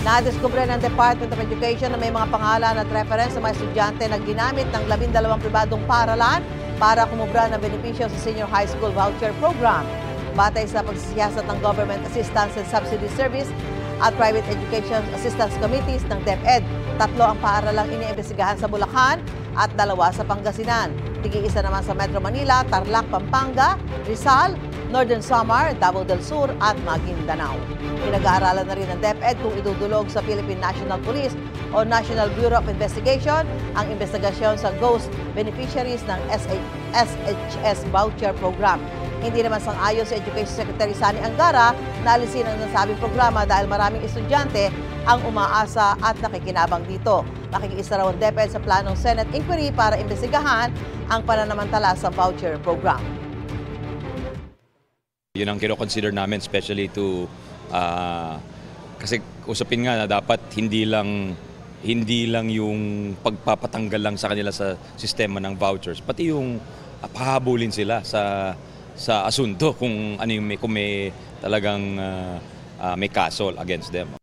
Nadiskubre ng Department of Education na may mga pangalan at reference sa mga estudyante na ginamit ng 12 pribadong paaralan para kumubra ng benepisyo sa Senior High School Voucher Program. Batay sa pagsisiyasat ng Government Assistance and Subsidy Service at Private Education Assistance Committees ng DepEd, 3 ang paaralang iniimbestigahan sa Bulacan at 2 sa Pangasinan. Tig-isa naman sa Metro Manila, Tarlac, Pampanga, Rizal, Northern Samar, Davao del Sur at Maguindanao. Pinag-aaralan na rin ng DepEd kung idudulog sa Philippine National Police o National Bureau of Investigation ang investigasyon sa ghost beneficiaries ng SHS Voucher Program. Hindi naman sang-ayon si Education Secretary Sani Angara na alisin ang nasabing programa dahil maraming estudyante ang umaasa at nakikinabang dito. Nakikiisa raw ang DepEd sa planong Senate inquiry para imbestigahan ang pananamantala sa voucher program. Yun ang kino-consider namin, especially to kasi usapin nga na dapat hindi lang yung pagpapatanggal lang sa kanila sa sistema ng vouchers, pati yung pahabulin sila sa asunto kung ano yung kung may talagang may kaso against them.